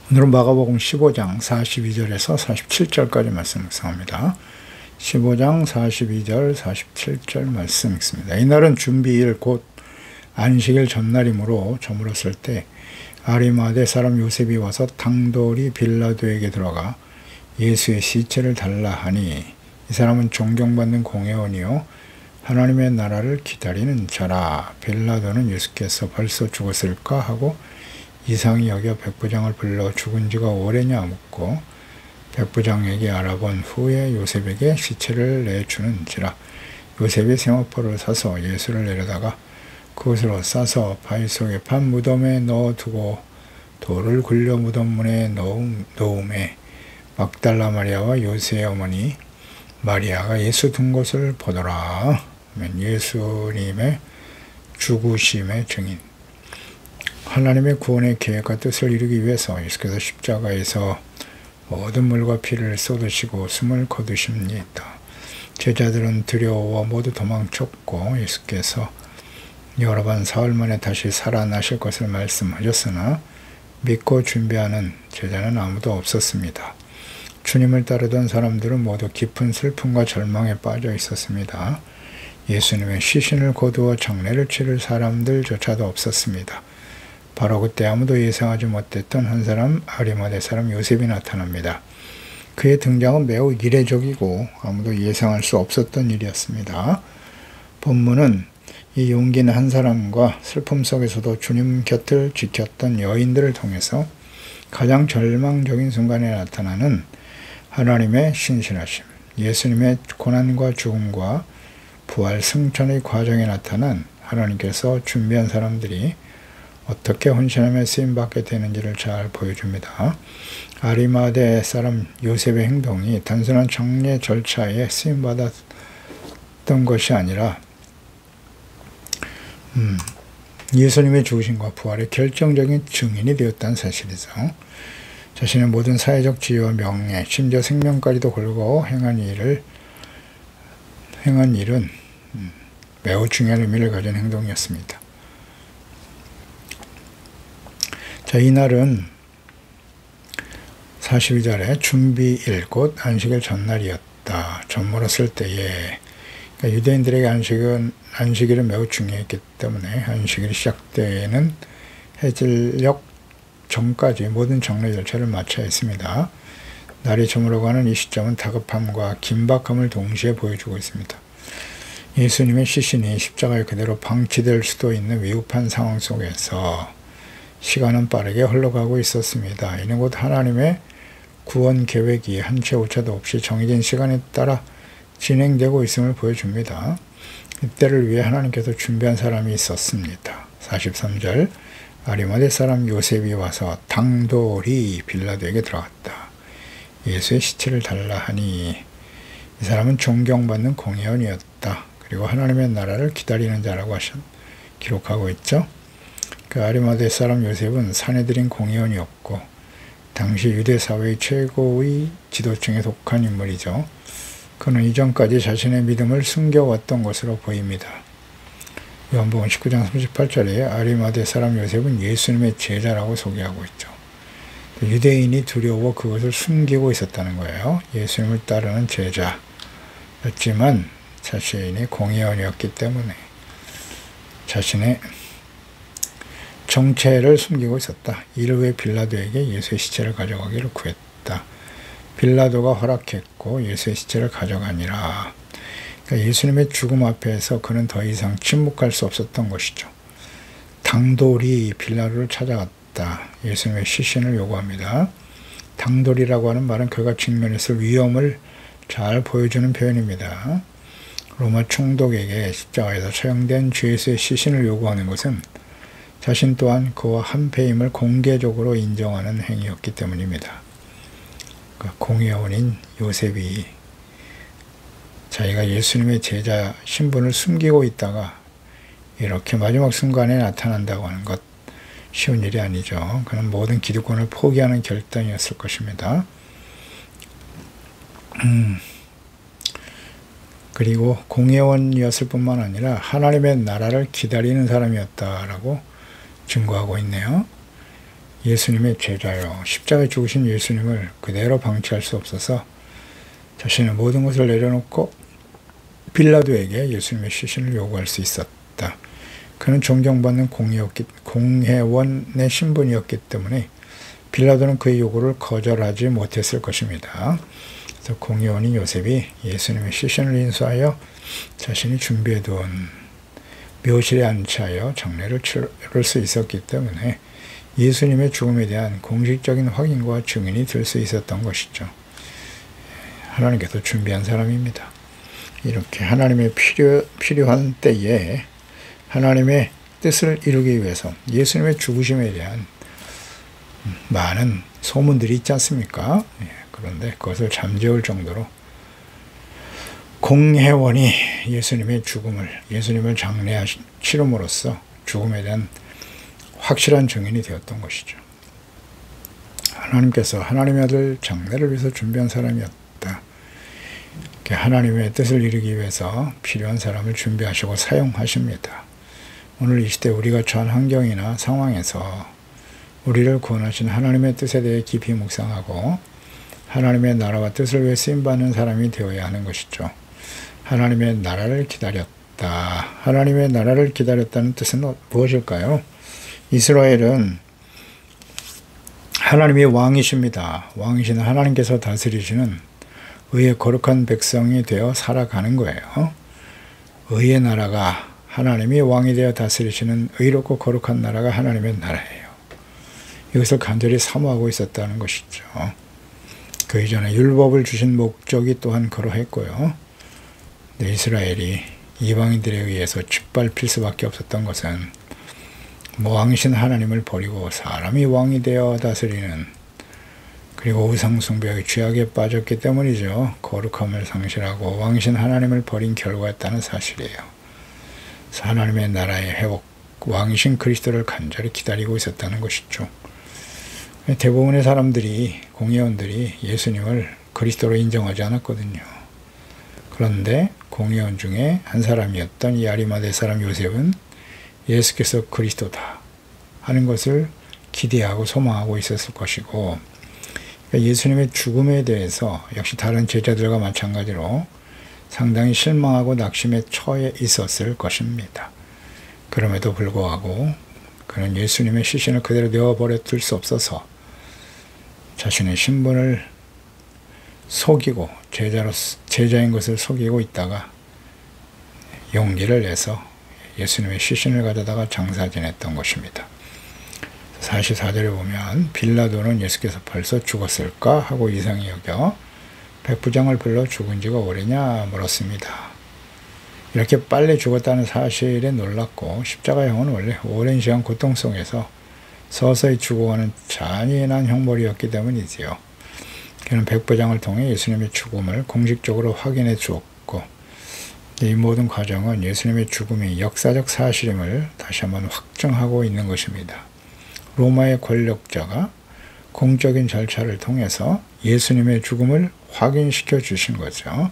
오늘은 마가복음 15장 42절에서 47절까지 말씀 묵상합니다. 15장 42절 47절 말씀 읽습니다. 이날은 준비일 곧 안식일 전날이므로 저물었을 때 아리마대 사람 요셉이 와서 당돌이 빌라도에게 들어가 예수의 시체를 달라 하니, 이 사람은 존경받는 공회원이요 하나님의 나라를 기다리는 자라. 빌라도는 예수께서 벌써 죽었을까 하고 이상히 여겨 백부장을 불러 죽은 지가 오래냐 묻고, 백부장에게 알아본 후에 요셉에게 시체를 내주는지라. 요셉이 세마포를 사서 예수를 내려다가 그것으로 싸서 바위 속에 판 무덤에 넣어두고 돌을 굴려 무덤 문에 놓음에 막달라 마리아와 요새의 어머니 마리아가 예수 둔 곳을 보더라. 예수님의 죽으심의 증인. 하나님의 구원의 계획과 뜻을 이루기 위해서 예수께서 십자가에서 모든 물과 피를 쏟으시고 숨을 거두십니다. 제자들은 두려워 모두 도망쳤고, 예수께서 여러 번 사흘 만에 다시 살아나실 것을 말씀하셨으나 믿고 준비하는 제자는 아무도 없었습니다. 주님을 따르던 사람들은 모두 깊은 슬픔과 절망에 빠져 있었습니다. 예수님의 시신을 거두어 장례를 치를 사람들조차도 없었습니다. 바로 그때 아무도 예상하지 못했던 한 사람, 아리마대 사람 요셉이 나타납니다. 그의 등장은 매우 이례적이고 아무도 예상할 수 없었던 일이었습니다. 본문은 이 용기 있는 한 사람과 슬픔 속에서도 주님 곁을 지켰던 여인들을 통해서 가장 절망적인 순간에 나타나는 하나님의 신실하심, 예수님의 고난과 죽음과 부활 승천의 과정에 나타난 하나님께서 준비한 사람들이 어떻게 헌신하며 쓰임받게 되는지를 잘 보여줍니다. 아리마대 사람 요셉의 행동이 단순한 장례 절차에 쓰임받았던 것이 아니라 예수님의 죽으심과 부활의 결정적인 증인이 되었다는 사실이죠. 자신의 모든 사회적 지위와 명예, 심지어 생명까지도 걸고 행한 일은 매우 중요한 의미를 가진 행동이었습니다. 자, 이날은 42절에 준비일 곧 안식일 전날이었다. 저물었을 때에, 그러니까 유대인들에게 안식일은 매우 중요했기 때문에 안식일이 시작되는 해질녘 전까지 모든 장례 절차를 마쳐야 했습니다. 날이 저물어가는 이 시점은 다급함과 긴박함을 동시에 보여주고 있습니다. 예수님의 시신이 십자가에 그대로 방치될 수도 있는 위급한 상황 속에서 시간은 빠르게 흘러가고 있었습니다. 이는 곧 하나님의 구원 계획이 한 채 오차도 없이 정해진 시간에 따라 진행되고 있음을 보여줍니다. 이때를 위해 하나님께서 준비한 사람이 있었습니다. 43절, 아리마대 사람 요셉이 와서 당돌이 빌라도에게 들어갔다. 예수의 시체를 달라 하니, 이 사람은 존경받는 공회원이었다. 그리고 하나님의 나라를 기다리는 자라고 기록하고 있죠. 그 아리마대 사람 요셉은 사내들인 공회원이었고 당시 유대 사회의 최고의 지도층에 속한 인물이죠. 그는 이전까지 자신의 믿음을 숨겨왔던 것으로 보입니다. 요한복음 19장 38절에 아리마대 사람 요셉은 예수님의 제자라고 소개하고 있죠. 유대인이 두려워 그것을 숨기고 있었다는 거예요. 예수님을 따르는 제자였지만 자신이 공회원이었기 때문에 자신의 정체를 숨기고 있었다. 이를 위해 빌라도에게 예수의 시체를 가져가기를 구했다. 빌라도가 허락했고 예수의 시체를 가져가니라. 그러니까 예수님의 죽음 앞에서 그는 더 이상 침묵할 수 없었던 것이죠. 당돌이 빌라도를 찾아갔다. 예수님의 시신을 요구합니다. 당돌이라고 하는 말은 그가 직면했을 위험을 잘 보여주는 표현입니다. 로마 총독에게 십자가에서 처형된 주 예수의 시신을 요구하는 것은 자신 또한 그와 한패임을 공개적으로 인정하는 행위였기 때문입니다. 그러니까 공회원인 요셉이 자기가 예수님의 제자 신분을 숨기고 있다가 이렇게 마지막 순간에 나타난다고 하는 것 쉬운 일이 아니죠. 그는 모든 기득권을 포기하는 결단이었을 것입니다. 그리고 공회원이었을 뿐만 아니라 하나님의 나라를 기다리는 사람이었다라고 증거하고 있네요. 예수님의 제자요. 십자가에 죽으신 예수님을 그대로 방치할 수 없어서 자신의 모든 것을 내려놓고 빌라도에게 예수님의 시신을 요구할 수 있었다. 그는 존경받는 공회원의 신분이었기 때문에 빌라도는 그의 요구를 거절하지 못했을 것입니다. 그래서 공회원인 요셉이 예수님의 시신을 인수하여 자신이 준비해둔 묘실에 안치하여 장례를 치를 수 있었기 때문에 예수님의 죽음에 대한 공식적인 확인과 증인이 될 수 있었던 것이죠. 하나님께서 준비한 사람입니다. 이렇게 하나님의 필요한 때에 하나님의 뜻을 이루기 위해서 예수님의 죽으심에 대한 많은 소문들이 있지 않습니까? 그런데 그것을 잠재울 정도로 공회원이 예수님의 예수님을 치름으로써 죽음에 대한 확실한 증인이 되었던 것이죠. 하나님께서 하나님의 아들 장례를 위해서 준비한 사람이었다. 하나님의 뜻을 이루기 위해서 필요한 사람을 준비하시고 사용하십니다. 오늘 이 시대 우리가 처한 환경이나 상황에서 우리를 구원하신 하나님의 뜻에 대해 깊이 묵상하고 하나님의 나라와 뜻을 위해 쓰임받는 사람이 되어야 하는 것이죠. 하나님의 나라를 기다렸다. 하나님의 나라를 기다렸다는 뜻은 무엇일까요? 이스라엘은 하나님이 왕이십니다. 왕이신 하나님께서 다스리시는 의의 거룩한 백성이 되어 살아가는 거예요. 의의 나라가 하나님이 왕이 되어 다스리시는 의롭고 거룩한 나라가 하나님의 나라예요. 이것을 간절히 사모하고 있었다는 것이죠. 그 이전에 율법을 주신 목적이 또한 그러했고요. 이스라엘이 이방인들에 의해서 짓밟힐 수밖에 없었던 것은 왕이신 하나님을 버리고 사람이 왕이 되어 다스리는, 그리고 우상숭배의 죄악에 빠졌기 때문이죠. 거룩함을 상실하고 왕이신 하나님을 버린 결과였다는 사실이에요. 하나님의 나라의 회복, 왕이신 그리스도를 간절히 기다리고 있었다는 것이죠. 대부분의 사람들이, 공회원들이 예수님을 그리스도로 인정하지 않았거든요. 그런데 공회원 중에 한 사람이었던 이 아리마대 사람 요셉은 예수께서 그리스도다 하는 것을 기대하고 소망하고 있었을 것이고, 예수님의 죽음에 대해서 역시 다른 제자들과 마찬가지로 상당히 실망하고 낙심에 처해 있었을 것입니다. 그럼에도 불구하고 그는 예수님의 시신을 그대로 내어버려 둘 수 없어서 자신의 신분을 속이고 제자인 것을 속이고 있다가 용기를 내서 예수님의 시신을 가져다가 장사 지냈던 것입니다. 44절에 보면 빌라도는 예수께서 벌써 죽었을까 하고 이상히 여겨 백부장을 불러 죽은 지가 오래냐 물었습니다. 이렇게 빨리 죽었다는 사실에 놀랐고, 십자가형은 원래 오랜 시간 고통 속에서 서서히 죽어가는 잔인한 형벌이었기 때문이지요. 그는 백부장을 통해 예수님의 죽음을 공식적으로 확인해 주었고, 이 모든 과정은 예수님의 죽음이 역사적 사실임을 다시 한번 확증하고 있는 것입니다. 로마의 권력자가 공적인 절차를 통해서 예수님의 죽음을 확인시켜 주신 거죠.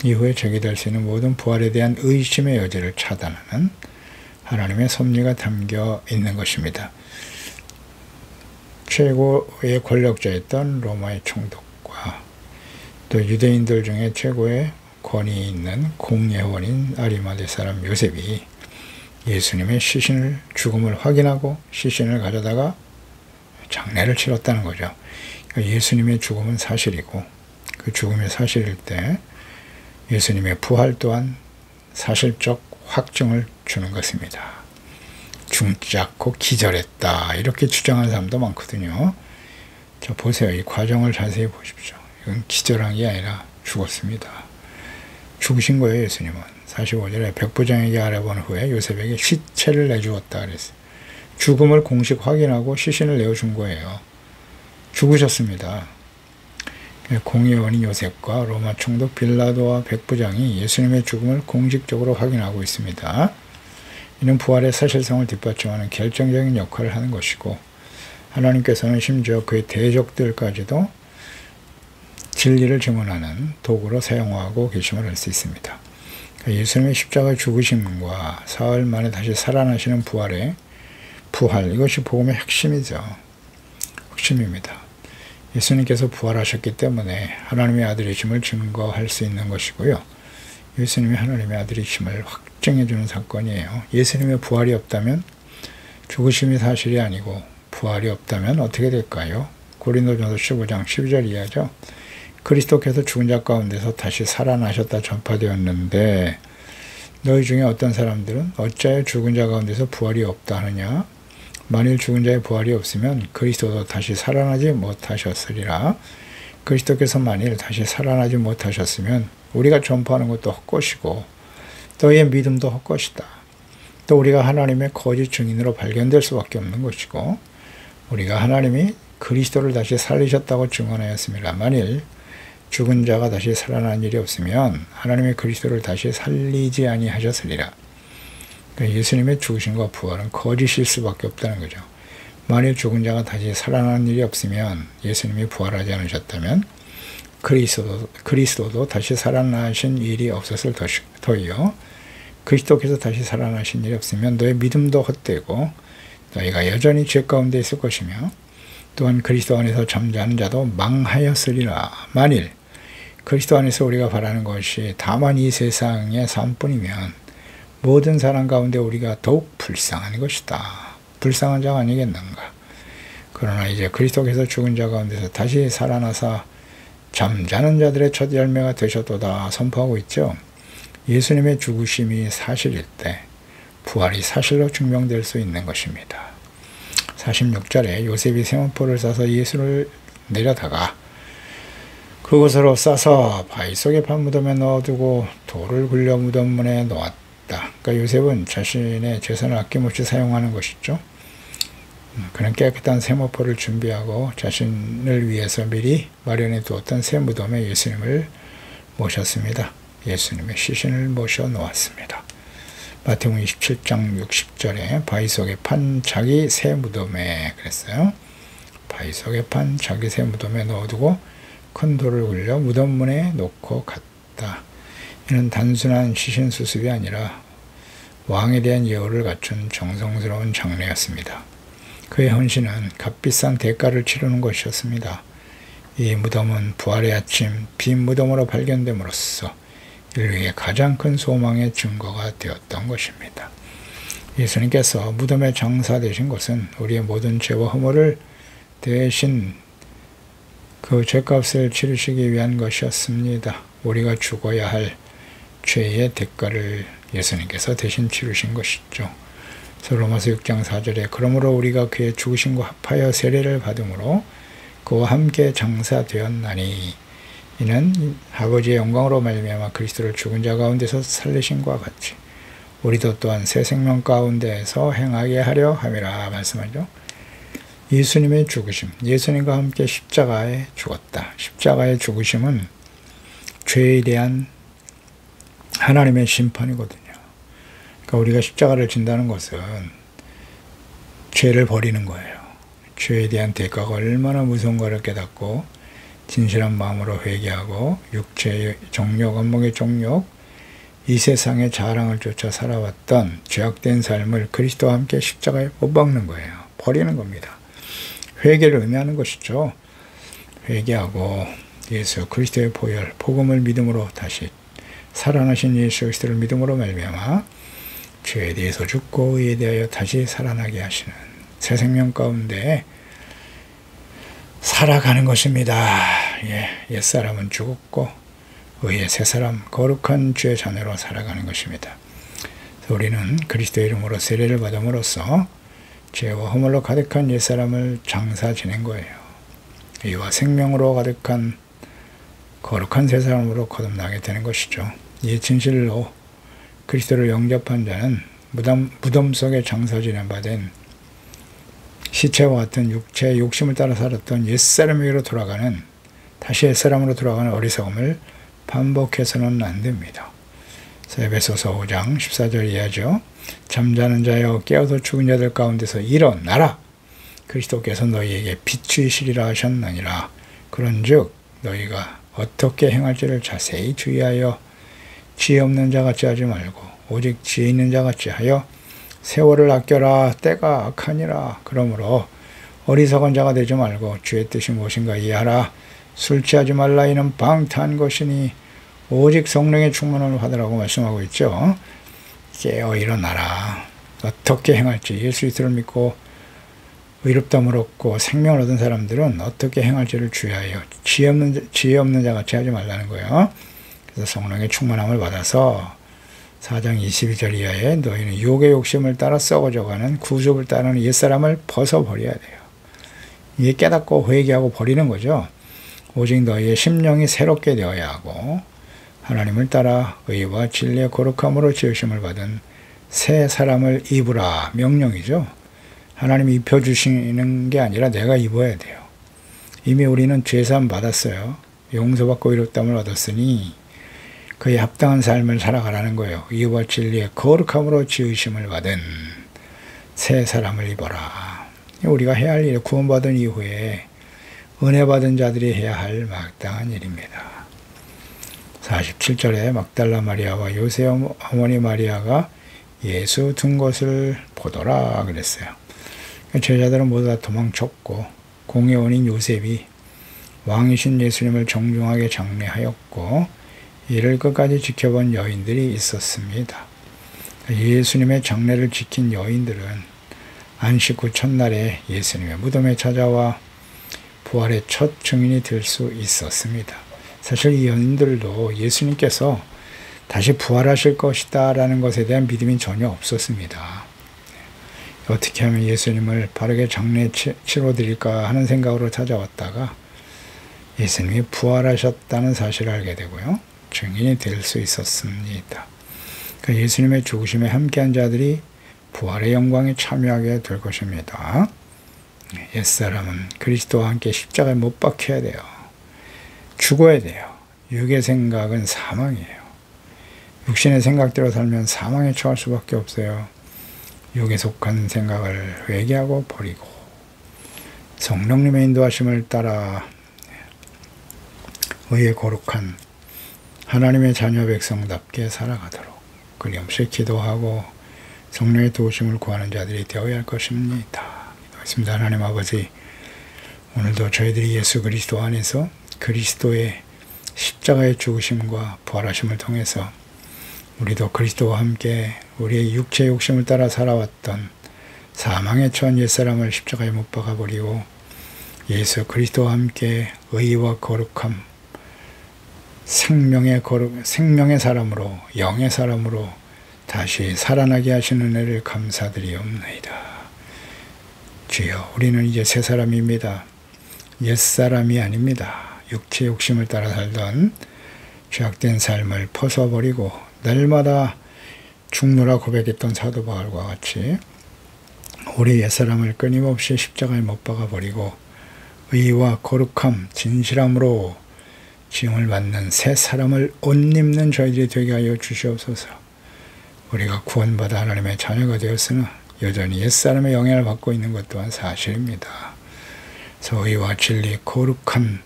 이후에 제기될 수 있는 모든 부활에 대한 의심의 여지를 차단하는 하나님의 섭리가 담겨 있는 것입니다. 최고의 권력자였던 로마의 총독과 또 유대인들 중에 최고의 권위 있는 공회원인 아리마대 사람 요셉이 예수님의 죽음을 확인하고 시신을 가져다가 장례를 치렀다는 거죠. 그러니까 예수님의 죽음은 사실이고, 그 죽음이 사실일 때 예수님의 부활 또한 사실적 확증을 주는 것입니다. 죽지 않고 기절했다 이렇게 주장하는 사람도 많거든요. 자, 보세요. 이 과정을 자세히 보십시오. 이건 기절한 게 아니라 죽었습니다. 죽으신 거예요. 예수님은 45절에 백부장에게 알아본 후에 요셉에게 시체를 내주었다 그랬어요. 죽음을 공식 확인하고 시신을 내어준 거예요. 죽으셨습니다. 공회원인 요셉과 로마 총독 빌라도와 백부장이 예수님의 죽음을 공식적으로 확인하고 있습니다. 이는 부활의 사실성을 뒷받침하는 결정적인 역할을 하는 것이고, 하나님께서는 심지어 그의 대적들까지도 진리를 증언하는 도구로 사용하고 계심을 알 수 있습니다. 예수님의 십자가 죽으심과 사흘 만에 다시 살아나시는 부활, 이것이 복음의 핵심이죠. 핵심입니다. 예수님께서 부활하셨기 때문에 하나님의 아들이심을 증거할 수 있는 것이고요. 예수님이 하나님의 아들이심을 확증해 주는 사건이에요. 예수님의 부활이 없다면 죽으심이 사실이 아니고 부활이 없다면 어떻게 될까요? 고린도전서 15장 12절 이하죠. 그리스도께서 죽은 자 가운데서 다시 살아나셨다 전파되었는데 너희 중에 어떤 사람들은 어찌하여 죽은 자 가운데서 부활이 없다 하느냐? 만일 죽은 자의 부활이 없으면 그리스도도 다시 살아나지 못하셨으리라. 그리스도께서 만일 다시 살아나지 못하셨으면 우리가 전파하는 것도 헛것이고 너희의 믿음도 헛것이다. 또 우리가 하나님의 거짓 증인으로 발견될 수밖에 없는 것이고 우리가 하나님이 그리스도를 다시 살리셨다고 증언하였습니다. 만일 죽은 자가 다시 살아난 일이 없으면 하나님의 그리스도를 다시 살리지 아니하셨으리라. 그러니까 예수님의 죽으심과 부활은 거짓일 수밖에 없다는 거죠. 만일 죽은 자가 다시 살아난 일이 없으면 예수님이 부활하지 않으셨다면 그리스도도 다시 살아나신 일이 없었을 터이요. 그리스도께서 다시 살아나신 일이 없으면 너의 믿음도 헛되고 너희가 여전히 죄 가운데 있을 것이며 또한 그리스도 안에서 잠자는 자도 망하였으리라. 만일 그리스도 안에서 우리가 바라는 것이 다만 이 세상의 삶뿐이면 모든 사람 가운데 우리가 더욱 불쌍한 것이다. 불쌍한 자가 아니겠는가. 그러나 이제 그리스도께서 죽은 자 가운데서 다시 살아나사 잠자는 자들의 첫 열매가 되셨도다 선포하고 있죠. 예수님의 죽으심이 사실일 때 부활이 사실로 증명될 수 있는 것입니다. 46절에 요셉이 세마포를 싸서 예수를 내려다가 그곳으로 싸서 바위 속에 판 무덤에 넣어두고 돌을 굴려 무덤 문에 놓았다. 그러니까 요셉은 자신의 재산을 아낌없이 사용하는 것이죠. 그는 깨끗한 세마포를 준비하고 자신을 위해서 미리 마련해 두었던 새 무덤에 예수님을 모셨습니다. 예수님의 시신을 모셔 놓았습니다. 마태복음 27장 60절에 바위 속에 판 자기 새 무덤에 그랬어요. 바위 속에 판 자기 새 무덤에 넣어두고 큰 돌을 굴려 무덤 문에 놓고 갔다. 이는 단순한 시신 수습이 아니라 왕에 대한 예우를 갖춘 정성스러운 장례였습니다. 그의 헌신은 값비싼 대가를 치르는 것이었습니다. 이 무덤은 부활의 아침 빈 무덤으로 발견됨으로써 인류의 가장 큰 소망의 증거가 되었던 것입니다. 예수님께서 무덤에 장사되신 것은 우리의 모든 죄와 허물을 대신 그 죄값을 치르시기 위한 것이었습니다. 우리가 죽어야 할 죄의 대가를 예수님께서 대신 치르신 것이죠. 로마서 6장 4절에 그러므로 우리가 그의 죽으심과 합하여 세례를 받음으로 그와 함께 장사되었나니 이는 아버지의 영광으로 말미암아 그리스도를 죽은 자 가운데서 살리심과 같이 우리도 또한 새 생명 가운데에서 행하게 하려 함이라 말씀하죠. 예수님의 죽으심, 예수님과 함께 십자가에 죽었다. 십자가의 죽으심은 죄에 대한 하나님의 심판이거든요. 그러니까 우리가 십자가를 진다는 것은 죄를 버리는 거예요. 죄에 대한 대가가 얼마나 무서운가를 깨닫고 진실한 마음으로 회개하고 육체의 정욕, 안목의 정욕, 이 세상의 자랑을 쫓아 살아왔던 죄악된 삶을 그리스도와 함께 십자가에 못 박는 거예요. 버리는 겁니다. 회개를 의미하는 것이죠. 회개하고 예수 그리스도의 보혈, 복음을 믿음으로 다시 살아나신 예수 그리스도를 믿음으로 말미암아 죄에 대해서 죽고 의에 대하여 다시 살아나게 하시는 새 생명 가운데 살아가는 것입니다. 옛사람은 죽었고 의의 새사람 거룩한 주의 자녀로 살아가는 것입니다. 우리는 그리스도의 이름으로 세례를 받음으로써 죄와 허물로 가득한 옛사람을 장사 지낸 거예요. 이와 생명으로 가득한 거룩한 새사람으로 거듭나게 되는 것이죠. 이 진실로 그리스도를 영접한 자는 무덤 속에 장사 지낸 바 된 시체와 같은 육체의 욕심을 따라 살았던 옛사람에게로 돌아가는 다시 옛사람으로 돌아가는 어리석음을 반복해서는 안 됩니다. 에베소서 5장 14절 이하죠. 잠자는 자여 깨어서 죽은 자들 가운데서 일어나라. 그리스도께서 너희에게 비추이시리라 하셨느니라. 그런즉 너희가 어떻게 행할지를 자세히 주의하여 지혜 없는 자같이 하지 말고 오직 지혜 있는 자같이 하여 세월을 아껴라. 때가 악하니라. 그러므로 어리석은 자가 되지 말고 주의 뜻이 무엇인가 이해하라. 술 취하지 말라. 이는 방탕한 것이니 오직 성령의 충만함을 받으라고 말씀하고 있죠. 깨어 일어나라. 어떻게 행할지, 예수 그리스도를 믿고 의롭다함을 얻고 생명을 얻은 사람들은 어떻게 행할지를 주의하여 지혜 없는 자같이 하지 말라는 거예요. 그래서 성령의 충만함을 받아서 4장 22절 이하에 너희는 유혹의 욕심을 따라 썩어져가는 구습을 따르는 옛사람을 벗어버려야 돼요. 이게 깨닫고 회개하고 버리는 거죠. 오직 너희의 심령이 새롭게 되어야 하고 하나님을 따라 의와 진리의 거룩함으로 지으심을 받은 새 사람을 입으라. 명령이죠. 하나님이 입혀주시는 게 아니라 내가 입어야 돼요. 이미 우리는 죄사함 받았어요. 용서받고 의롭다함을 얻었으니 그에 합당한 삶을 살아가라는 거예요. 의와 진리의 거룩함으로 지으심을 받은 새 사람을 입어라. 우리가 해야 할 일이 구원받은 이후에 은혜 받은 자들이 해야 할 마땅한 일입니다. 47절에 막달라 마리아와 요새 어머니 마리아가 예수 둔 것을 보더라 그랬어요. 제자들은 모두 다 도망쳤고 공의 원인 요셉이 왕이신 예수님을 정중하게 장례하였고 이를 끝까지 지켜본 여인들이 있었습니다. 예수님의 장례를 지킨 여인들은 안식 후 첫날에 예수님의 무덤에 찾아와 부활의 첫 증인이 될 수 있었습니다. 사실 이 여인들도 예수님께서 다시 부활하실 것이다 라는 것에 대한 믿음이 전혀 없었습니다. 어떻게 하면 예수님을 바르게 장례 치러드릴까 하는 생각으로 찾아왔다가 예수님이 부활하셨다는 사실을 알게 되고요. 증인이 될 수 있었습니다. 그러니까 예수님의 죽으심에 함께한 자들이 부활의 영광에 참여하게 될 것입니다. 옛사람은 그리스도와 함께 십자가에 못 박혀야 돼요. 죽어야 돼요. 육의 생각은 사망이에요. 육신의 생각대로 살면 사망에 처할 수밖에 없어요. 육에 속한 생각을 회개하고 버리고 성령님의 인도하심을 따라 의의 거룩한 하나님의 자녀 백성답게 살아가도록 끊임없이 기도하고 성령의 도우심을 구하는 자들이 되어야 할 것입니다. 기도하겠습니다. 하나님 아버지, 오늘도 저희들이 예수 그리스도 안에서 그리스도의 십자가의 죽으심과 부활하심을 통해서 우리도 그리스도와 함께 우리의 육체의 욕심을 따라 살아왔던 사망에 처한 옛사람을 십자가에 못 박아버리고 예수 그리스도와 함께 의와 거룩함, 생명의 사람으로, 영의 사람으로 다시 살아나게 하시는 은혜를 감사드리옵나이다. 주여, 우리는 이제 새 사람입니다. 옛사람이 아닙니다. 육체의 욕심을 따라 살던 죄악된 삶을 벗어버리고 날마다 죽노라 고백했던 사도 바울과 같이 우리 옛사람을 끊임없이 십자가에 못 박아버리고 의와 거룩함, 진실함으로 지음을 받는 새 사람을 옷 입는 저희들이 되게 하여 주시옵소서. 우리가 구원받아 하나님의 자녀가 되었으나 여전히 옛사람의 영향을 받고 있는 것 또한 사실입니다. 그래서 의와 진리, 거룩한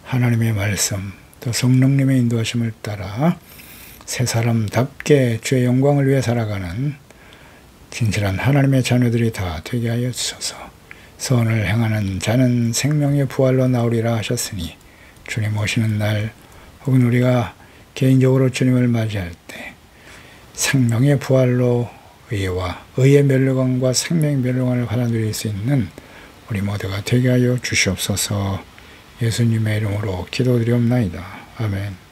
하나님의 말씀, 또 성령님의 인도하심을 따라 새 사람답게 주의 영광을 위해 살아가는 진실한 하나님의 자녀들이 다 되게 하여 주소서. 선을 행하는 자는 생명의 부활로 나오리라 하셨으니 주님 오시는 날 혹은 우리가 개인적으로 주님을 맞이할 때 생명의 부활로 의의 멸류관과 생명의 멸류관을 받아 누릴 수 있는 우리 모두가 되게 하여 주시옵소서. 예수님의 이름으로 기도드리옵나이다. 아멘.